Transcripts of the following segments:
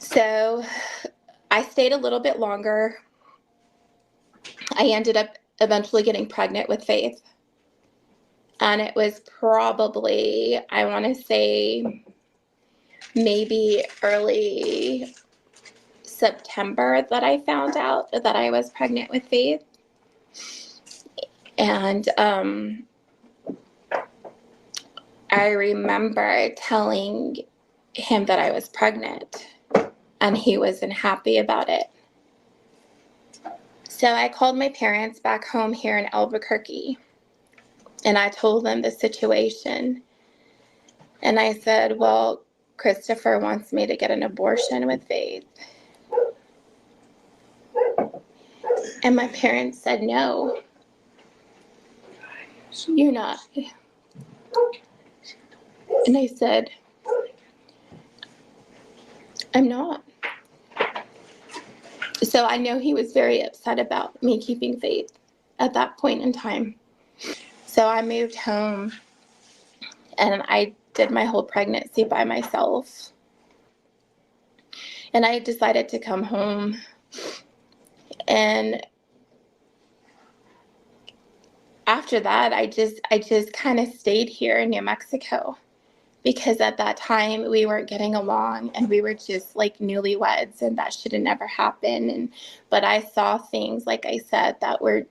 So I stayed a little bit longer. I ended up eventually getting pregnant with Faith. And it was probably, I want to say, maybe early September that I found out that I was pregnant with Faith. And I remember telling him that I was pregnant, and he wasn't happy about it. So I called my parents back home here in Albuquerque, and I told them the situation. And I said, well, Christopher wants me to get an abortion with Faith. And my parents said, no, you're not. And I said, I'm not. So I know he was very upset about me keeping Faith at that point in time. So I moved home and I did my whole pregnancy by myself. And I decided to come home, and after that, I just kind of stayed here in New Mexico, because at that time we weren't getting along and we were just like newlyweds, and that should have never happened. But I saw things, like I said, that were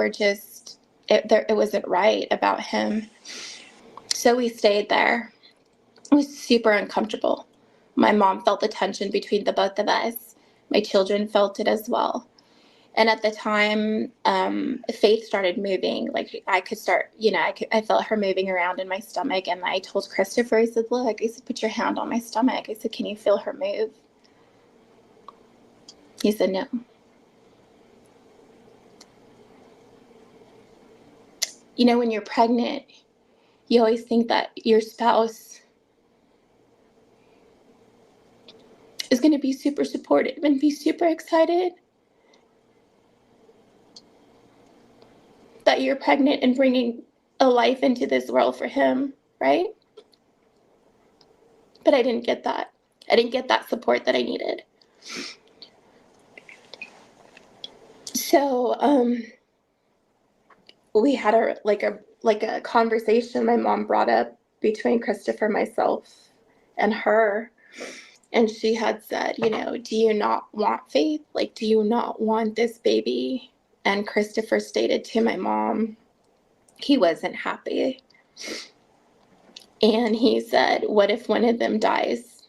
just, it wasn't right about him. So we stayed there. It was super uncomfortable. My mom felt the tension between the both of us. My children felt it as well. And at the time, Faith started moving. Like I could start, I felt her moving around in my stomach. And I told Christopher, I said, look, I said, put your hand on my stomach. I said, can you feel her move? He said, no. When you're pregnant, you always think that your spouse is going to be super supportive and be super excited that you're pregnant and bringing a life into this world for him, right? But I didn't get that. I didn't get that support that I needed. So we had a conversation my mom brought up between Christopher, myself, and her. And she had said, do you not want Faith? Like, do you not want this baby? And Christopher stated to my mom he wasn't happy. And he said, what if one of them dies?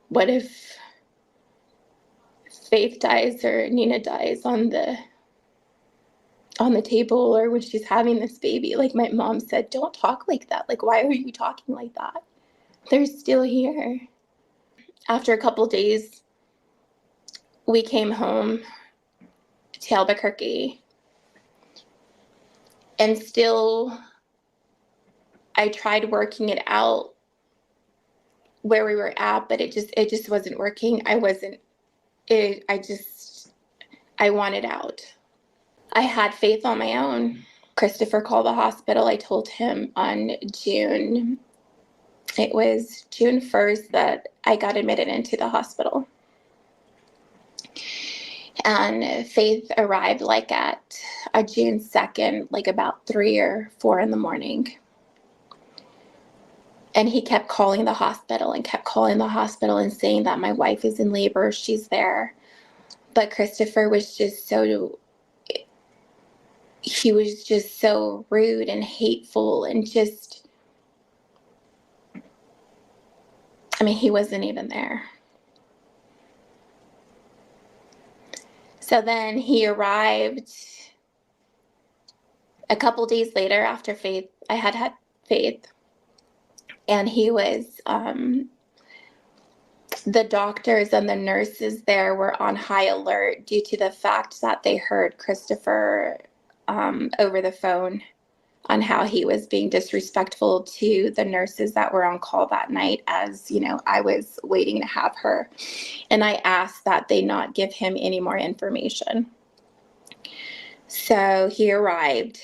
What if Faith dies or Nina dies on the table, or when she's having this baby? Like, my mom said, don't talk like that. Like, why are you talking like that? They're still here. After a couple days, we came home to Albuquerque, and still I tried working it out where we were at, but it just wasn't working. I wanted out. I had Faith on my own. Christopher called the hospital. I told him on June 1st that I got admitted into the hospital. And Faith arrived at June 2nd, like about 3 or 4 in the morning. And he kept calling the hospital and saying that my wife is in labor, she's there. But Christopher was just so rude and hateful, and he wasn't even there. So then he arrived a couple days later after I had Faith. And he was, the doctors and the nurses there were on high alert due to the fact that they heard Christopher over the phone on how he was being disrespectful to the nurses that were on call that night, as I was waiting to have her. And I asked that they not give him any more information. So he arrived.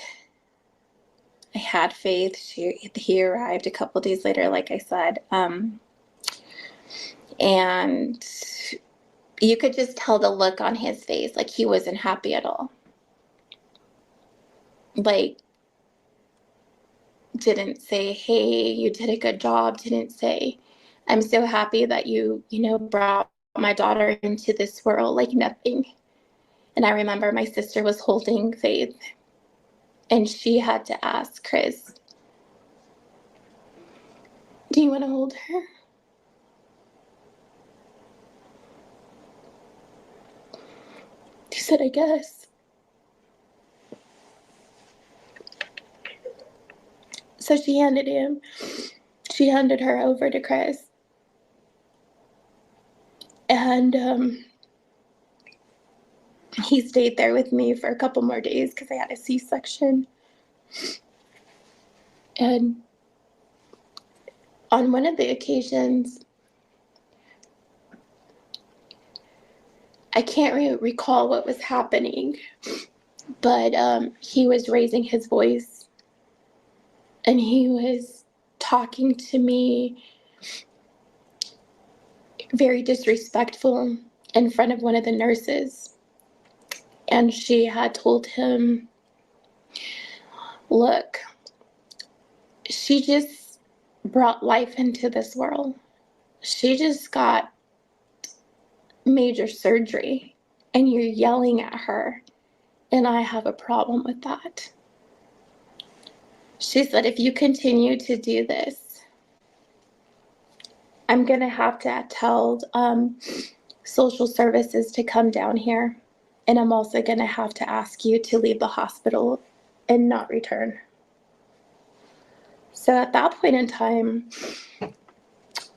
I had Faith. He arrived a couple days later, like I said. And you could just tell the look on his face, like he wasn't happy at all. Like, didn't say, hey, you did a good job. Didn't say, I'm so happy that you brought my daughter into this world, like nothing. And I remember my sister was holding Faith, and she had to ask Chris, do you want to hold her? He said, I guess. So she handed her over to Chris. And he stayed there with me for a couple more days because I had a C-section. And on one of the occasions, I can't recall what was happening, but he was raising his voice and he was talking to me very disrespectful in front of one of the nurses. And she had told him, look, she just brought life into this world. She just got major surgery and you're yelling at her, and I have a problem with that. She said, if you continue to do this, I'm going to have to tell social services to come down here, and I'm also going to have to ask you to leave the hospital and not return. So at that point in time,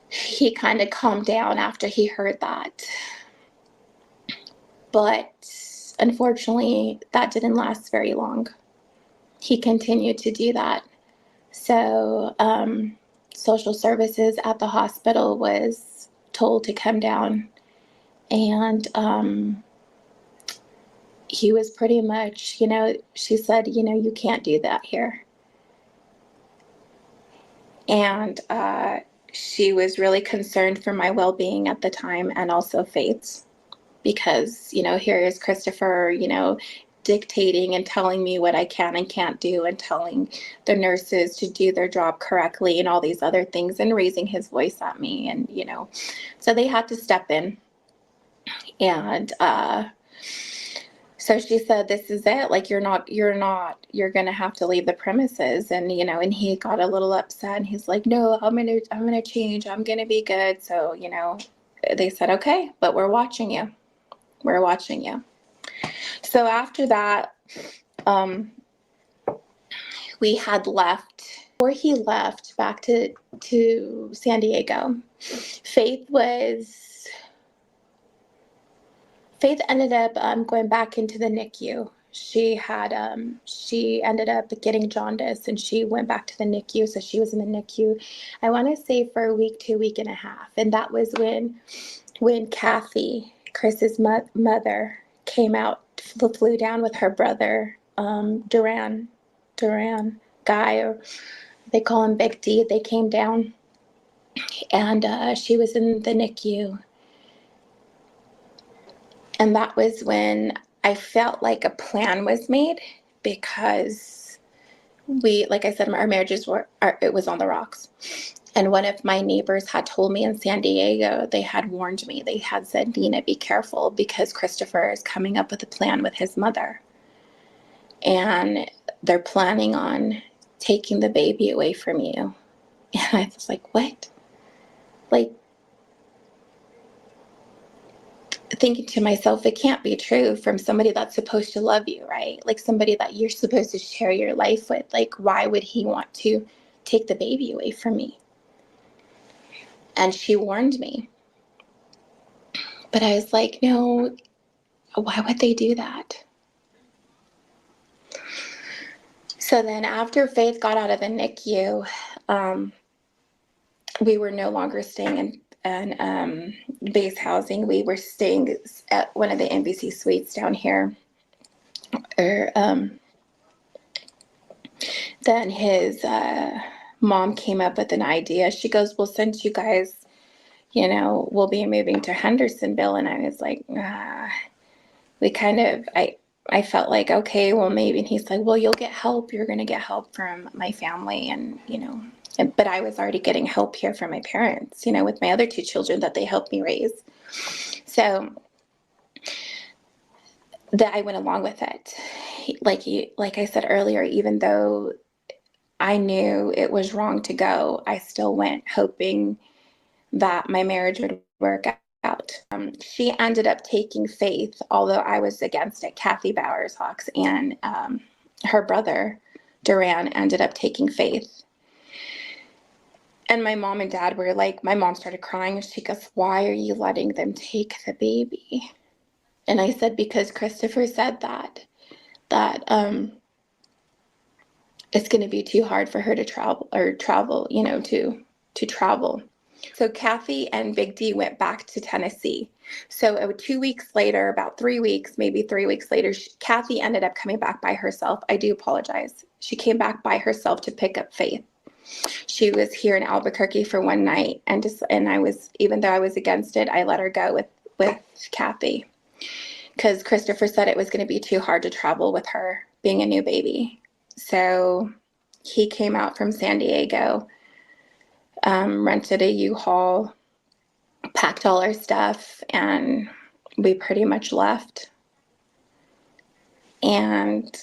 he kind of calmed down after he heard that. But unfortunately, that didn't last very long. He continued to do that. So social services at the hospital was told to come down, and he was pretty much, she said, you can't do that here. And she was really concerned for my well-being at the time, and also Faith's, because, here is Christopher, dictating and telling me what I can and can't do, and telling the nurses to do their job correctly and all these other things, and raising his voice at me. And, so they had to step in. And so she said, this is it. Like, you're going to have to leave the premises. And, and he got a little upset, and he's like, no, I'm going to change. I'm going to be good. So, they said, okay, but we're watching you. We're watching you. So after that, we had left, or he left back to San Diego. Faith ended up going back into the NICU. She ended up getting jaundice, and she went back to the NICU. So she was in the NICU, I want to say, for a week to a week and a half. And that was when Kathy, Chris's mother, came out, flew down with her brother, Duran Guy, or they call him Big D. They came down, and she was in the NICU. And that was when I felt like a plan was made, because like I said, our marriages it was on the rocks. And one of my neighbors had told me in San Diego, they had warned me. They had said, Dina, be careful, because Christopher is coming up with a plan with his mother. And they're planning on taking the baby away from you. And I was like, what? Like, thinking to myself, it can't be true from somebody that's supposed to love you, right? Like, somebody that you're supposed to share your life with. Like, why would he want to take the baby away from me? And she warned me. But I was like, no, why would they do that? So then after Faith got out of the NICU, we were no longer staying in base housing. We were staying at one of the NBC suites down here. Then his mom came up with an idea. She goes, well, since you guys, we'll be moving to Hendersonville. And I was like, I felt like, okay, well, maybe. And he's like, well, you'll get help. You're going to get help from my family. And, but I was already getting help here from my parents, with my other two children that they helped me raise. So that I went along with it. Like I said earlier, even though I knew it was wrong to go, I still went hoping that my marriage would work out. She ended up taking Faith, although I was against it. Kathy Bowers-Hawks and her brother, Duran, ended up taking Faith. And my mom and dad were like, my mom started crying and she goes, why are you letting them take the baby? And I said, because Christopher said that it's going to be too hard for her to travel, to travel. So Kathy and Big D went back to Tennessee. So 2 weeks later, about 3 weeks, maybe 3 weeks later, Kathy ended up coming back by herself. I do apologize. She came back by herself to pick up Faith. She was here in Albuquerque for one night, and I was, even though I was against it, I let her go with Kathy, because Christopher said it was going to be too hard to travel with her being a new baby. So he came out from San Diego, rented a U-Haul, packed all our stuff, and we pretty much left. And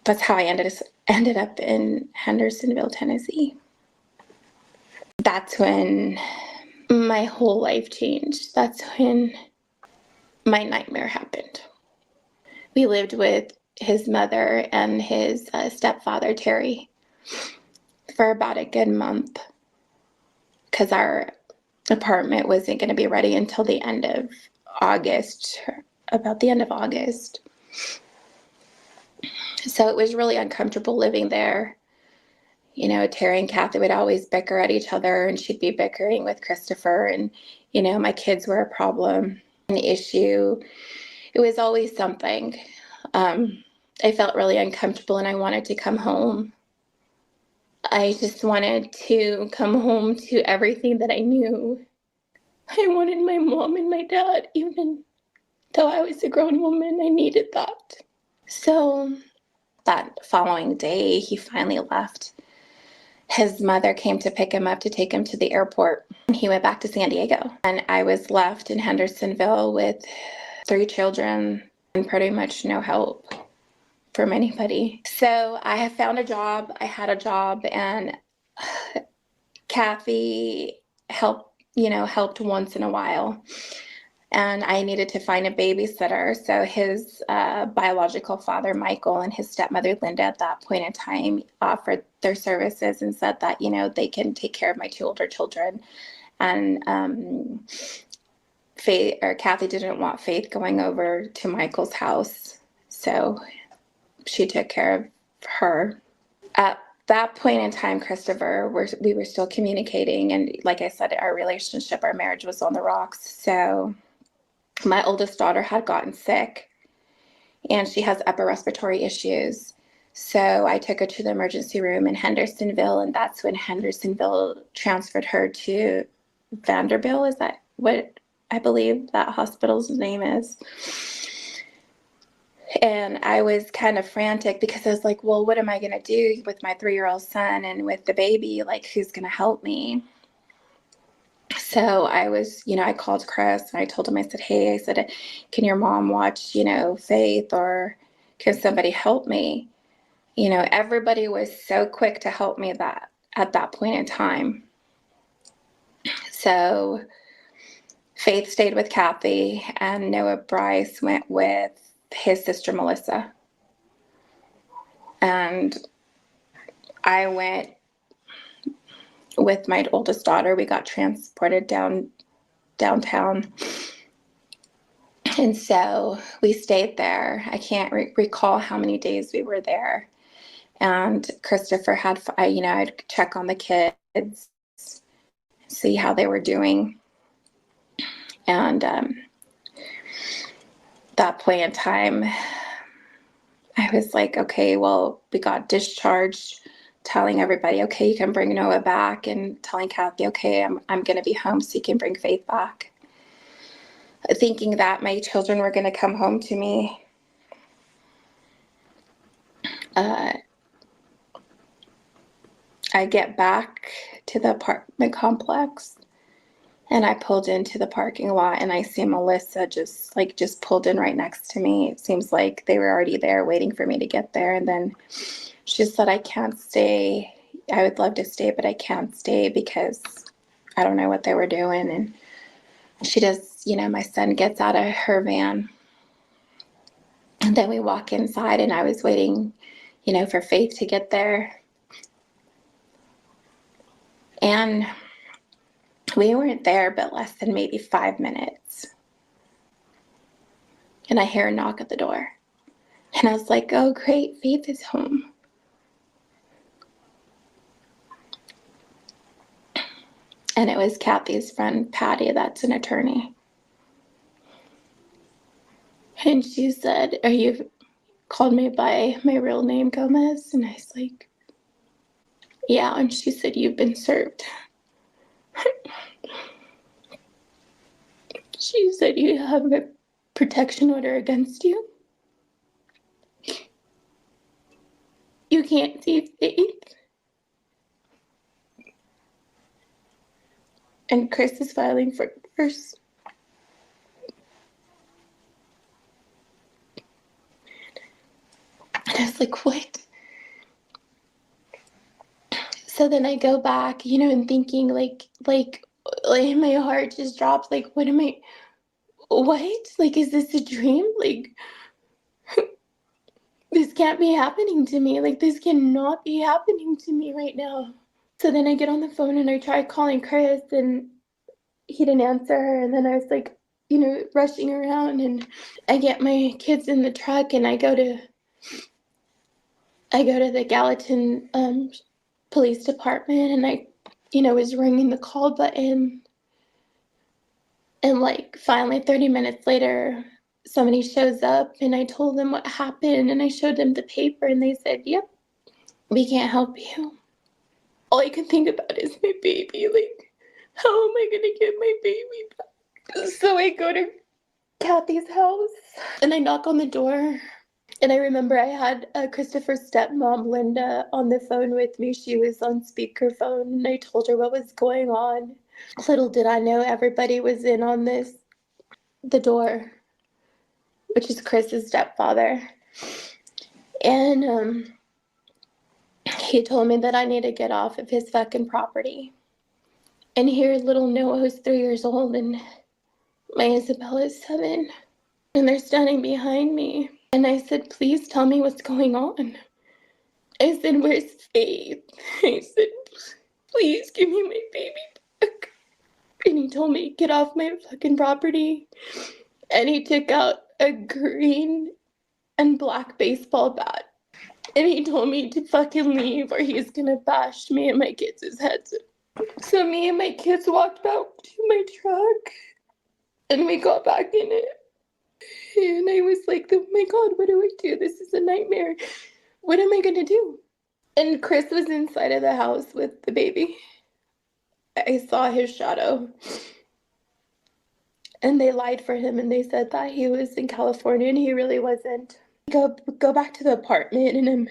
that's how I ended up in Hendersonville, Tennessee. That's when my whole life changed. That's when my nightmare happened. We lived with his mother and his stepfather, Terry, for about a good month, because our apartment wasn't going to be ready until the end of August, about the end of August. So it was really uncomfortable living there. Terry and Kathy would always bicker at each other, and she'd be bickering with Christopher, and, my kids were a problem, an issue. It was always something. I felt really uncomfortable and I wanted to come home. I just wanted to come home to everything that I knew. I wanted my mom and my dad, even though I was a grown woman. I needed that. So that following day, he finally left. His mother came to pick him up to take him to the airport. He went back to San Diego, and I was left in Hendersonville with 3 children and pretty much no help from anybody. So I have found a job. I had a job, and Kathy helped once in a while. And I needed to find a babysitter. So his biological father, Michael, and his stepmother, Linda, at that point in time offered their services and said that, they can take care of my 2 older children. And Kathy didn't want Faith going over to Michael's house. So she took care of her. At that point in time, Christopher, we were still communicating. And like I said, our marriage was on the rocks. So my oldest daughter had gotten sick, and she has upper respiratory issues. So I took her to the emergency room in Hendersonville, and that's when Hendersonville transferred her to Vanderbilt. Is that what I believe that hospital's name is? And I was kind of frantic because I was like, well, what am I going to do with my 3-year-old son and with the baby? Like, who's going to help me? So I was, I called Chris and I told him, I said, can your mom watch, Faith, or can somebody help me? Everybody was so quick to help me at that point in time. So Faith stayed with Kathy, and Noah Bryce went with his sister, Melissa. And I went with my oldest daughter. We got transported downtown. And so we stayed there. I can't recall how many days we were there. And Christopher had, I'd check on the kids, see how they were doing. And that point in time, I was like, okay, well, we got discharged telling everybody, okay, you can bring Noah back, and telling Kathy, okay, I'm going to be home so you can bring Faith back. Thinking that my children were going to come home to me. I get back to the apartment complex, and I pulled into the parking lot, and I see Melissa just pulled in right next to me. It seems like they were already there waiting for me to get there. And then she said, I can't stay. I would love to stay, but I can't stay because I don't know what they were doing. And she just, my son gets out of her van, and then we walk inside, and I was waiting, for Faith to get there. And we weren't there but less than maybe 5 minutes. And I hear a knock at the door. And I was like, oh, great, Faith is home. And it was Kathy's friend, Patty, that's an attorney. And she said, called me by my real name, Gomez? And I was like, yeah. And she said, you've been served. She said, you have a protection order against you. You can't see Faith. And Chris is filing for divorce. And I was like, what? So then I go back, and thinking like my heart just drops. Like, what? Like, is this a dream? Like, this can't be happening to me. Like, this cannot be happening to me right now. So then I get on the phone and I try calling Chris, and he didn't answer. And then I was like, rushing around, and I get my kids in the truck, and I go to the Gallatin police department, and I, was ringing the call button. And finally 30 minutes later, somebody shows up, and I told them what happened, and I showed them the paper, and they said, yep, we can't help you. All I can think about is my baby. Like, how am I going to get my baby back? So I go to Kathy's house, and I knock on the door. And I remember I had Christopher's stepmom, Linda, on the phone with me. She was on speakerphone, and I told her what was going on. Little did I know everybody was in on this. The door, which is Chris's stepfather. And he told me that I need to get off of his fucking property. And here little Noah, who's 3 years old, and my Isabella is 7. And they're standing behind me. And I said, please tell me what's going on. I said, where's Faith? I said, please give me my baby back. And he told me, get off my fucking property. And he took out a green and black baseball bat. And he told me to fucking leave or he's gonna bash me and my kids' heads. So me and my kids walked back to my truck, and we got back in it. And I was like, oh my God, what do I do? This is a nightmare. What am I gonna do? And Chris was inside of the house with the baby. I saw his shadow. And they lied for him, and they said that he was in California, and he really wasn't. Go back to the apartment, and I'm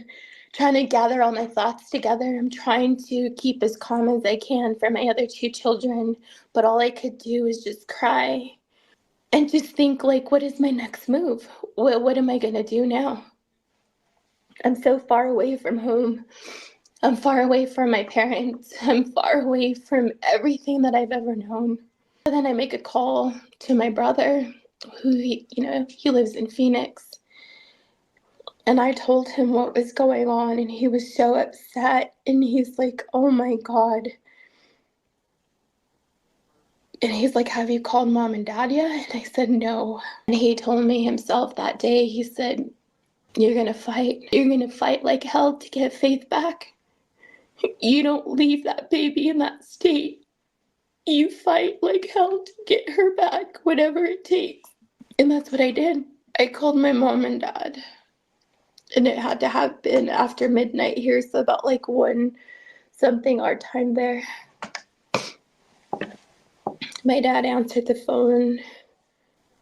trying to gather all my thoughts together. I'm trying to keep as calm as I can for my other 2 children, but all I could do is just cry and just think, like, what is my next move? What am I going to do now? I'm so far away from home. I'm far away from my parents. I'm far away from everything that I've ever known. And then I make a call to my brother, who, he lives in Phoenix. And I told him what was going on, and he was so upset. And he's like, oh my God. And he's like, have you called mom and dad yet? And I said, no. And he told me himself that day, he said, you're going to fight. You're going to fight like hell to get Faith back. You don't leave that baby in that state. You fight like hell to get her back, whatever it takes. And that's what I did. I called my mom and dad. And it had to have been after midnight here, so about like 1 something our time there. My dad answered the phone,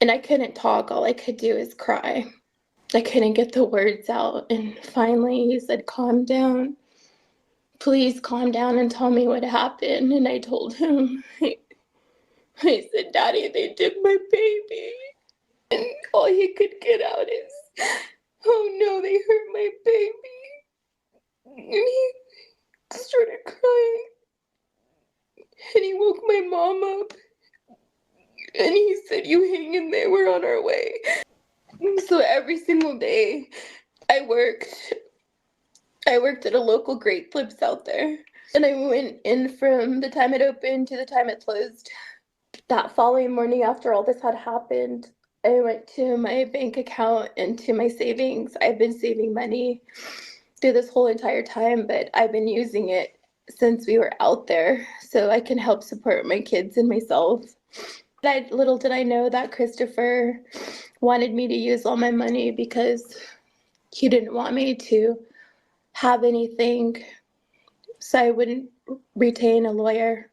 and I couldn't talk. All I could do is cry. I couldn't get the words out, and finally he said, "Calm down. Please calm down and tell me what happened." And I told him, I said, "Daddy, they took my baby." And all he could get out is, "Oh no, they hurt my baby." And he started crying. And he woke my mom up. And he said, "You hang in there, we're on our way." So every single day I worked. I worked at a local Great Flips out there. And I went in from the time it opened to the time it closed. That following morning, after all this had happened, I went to my bank account and to my savings. I've been saving money through this whole entire time, but I've been using it since we were out there so I can help support my kids and myself. Little did I know that Christopher wanted me to use all my money because he didn't want me to have anything so I wouldn't retain a lawyer.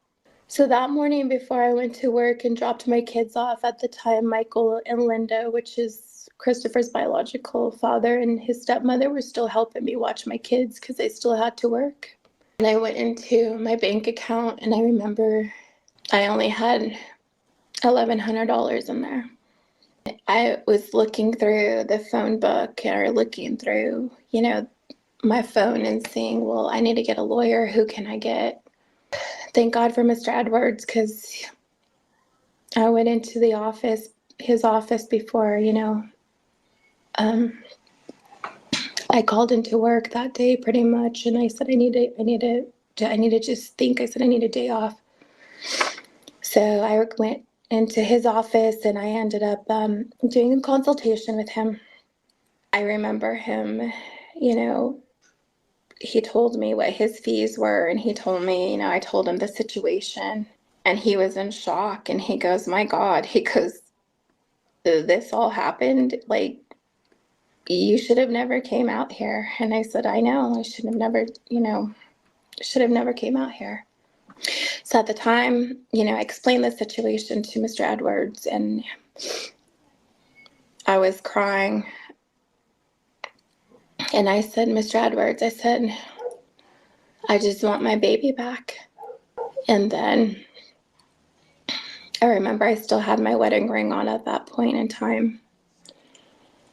So that morning before I went to work and dropped my kids off, at the time Michael and Linda, which is Christopher's biological father, and his stepmother were still helping me watch my kids because I still had to work. And I went into my bank account and I remember I only had $1,100 in there. I was looking through the phone book or looking through, my phone and seeing, well, I need to get a lawyer. Who can I get? Thank God for Mr. Edwards, because I went into his office before, I called into work that day pretty much, and I said I need to just think. I said I need a day off. So I went into his office, and I ended up doing a consultation with him. I remember him, he told me what his fees were, and he told me, I told him the situation, and he was in shock, and he goes, "My God," he goes, "This all happened? Like, you should have never came out here." And I said, "I know, I should have never came out here." So at the time, I explained the situation to Mr. Edwards, and I was crying. And I said, "Mr. Edwards," I said, "I just want my baby back." And then I remember I still had my wedding ring on at that point in time.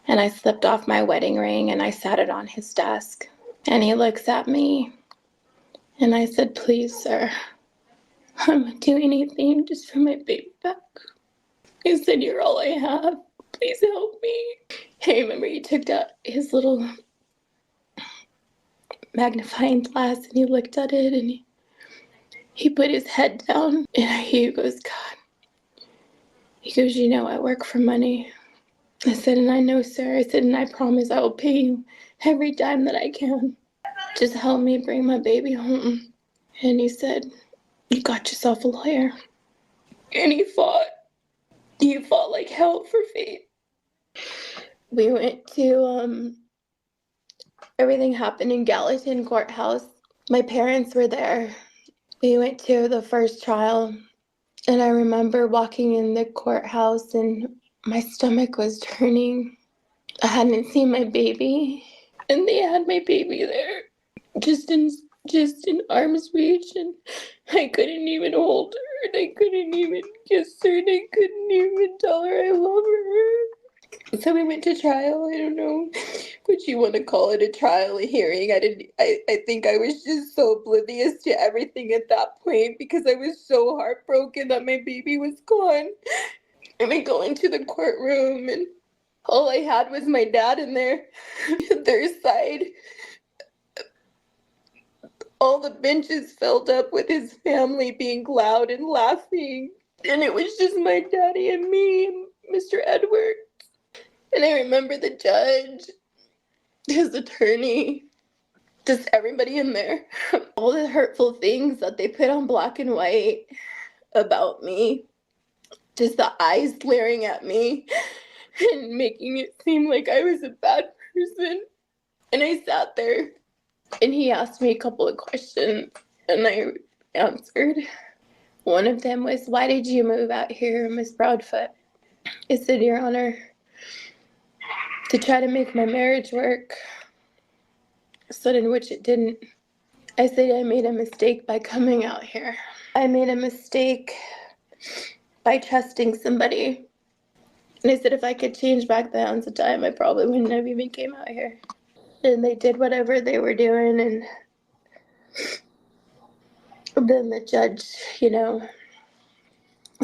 And I slipped off my wedding ring and I sat it on his desk. And he looks at me and I said, "Please, sir, I would do anything just for my baby back." He said, "You're all I have. Please help me." I remember he took out his little magnifying glass and he looked at it and he put his head down and he goes, "God," he goes, "I work for money." I said, "And I know, sir." I said, "And I promise I will pay you every dime that I can. Just help me bring my baby home." And he said, "You got yourself a lawyer." And he fought. He fought like hell for faith. We went to, everything happened in Gallatin Courthouse. My parents were there. We went to the first trial. And I remember walking in the courthouse and my stomach was turning. I hadn't seen my baby. And they had my baby there. Just in arm's reach, and I couldn't even hold her, and I couldn't even kiss her, and I couldn't even tell her I love her. So we went to trial. I don't know what you want to call it, a trial, a hearing. I think I was just so oblivious to everything at that point because I was so heartbroken that my baby was gone. And I go into the courtroom and all I had was my dad in there, their side. All the benches filled up with his family being loud and laughing. And it was just my daddy and me and Mr. Edwards. And I remember the judge, his attorney, just everybody in there. All the hurtful things that they put on black and white about me. Just the eyes glaring at me and making it seem like I was a bad person. And I sat there, and he asked me a couple of questions, and I answered. One of them was, "Why did you move out here, Miss Broadfoot?" I said, "Your Honor, to try to make my marriage work." So in which it didn't. I said, "I made a mistake by coming out here. I made a mistake by trusting somebody." And I said, if I could change back the hands of time, I probably wouldn't have even came out here. And they did whatever they were doing, and then the judge,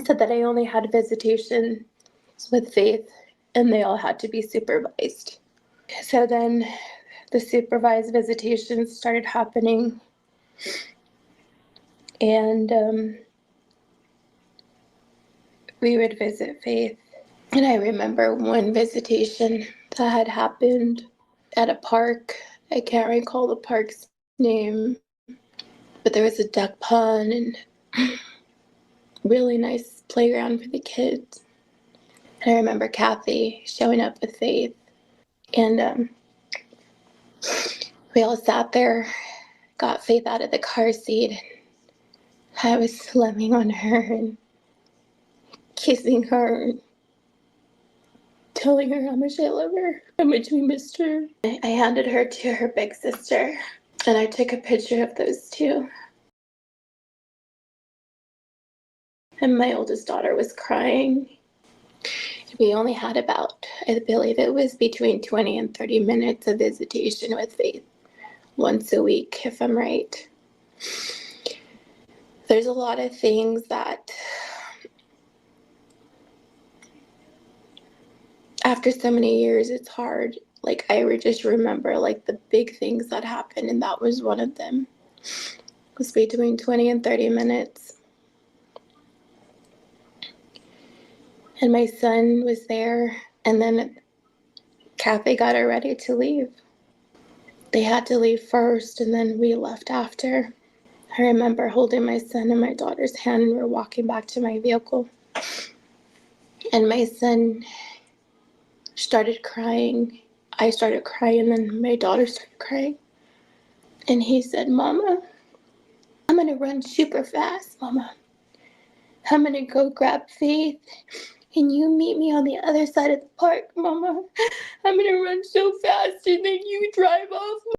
said that I only had visitation with faith, and they all had to be supervised. So then the supervised visitations started happening, and we would visit Faith. And I remember one visitation that had happened at a park. I can't recall the park's name, but there was a duck pond and really nice playground for the kids. And I remember Kathy showing up with Faith, and we all sat there, got Faith out of the car seat, and I was slamming on her and kissing her, telling her how much I love her, how much we missed her. I handed her to her big sister, and I took a picture of those two. And my oldest daughter was crying. We only had about, I believe it was between 20 and 30 minutes of visitation with Faith once a week, if I'm right. There's a lot of things that after so many years, it's hard. Like, I would just remember like the big things that happened, and that was one of them. It was between 20 and 30 minutes. And my son was there, and then Kathy got her ready to leave. They had to leave first, and then we left after. I remember holding my son and my daughter's hand, and we're walking back to my vehicle. And my son started crying. I started crying, and then my daughter started crying. And he said, "Mama, I'm going to run super fast, Mama. I'm going to go grab Faith, and you meet me on the other side of the park, Mama. I'm going to run so fast, and then you drive off."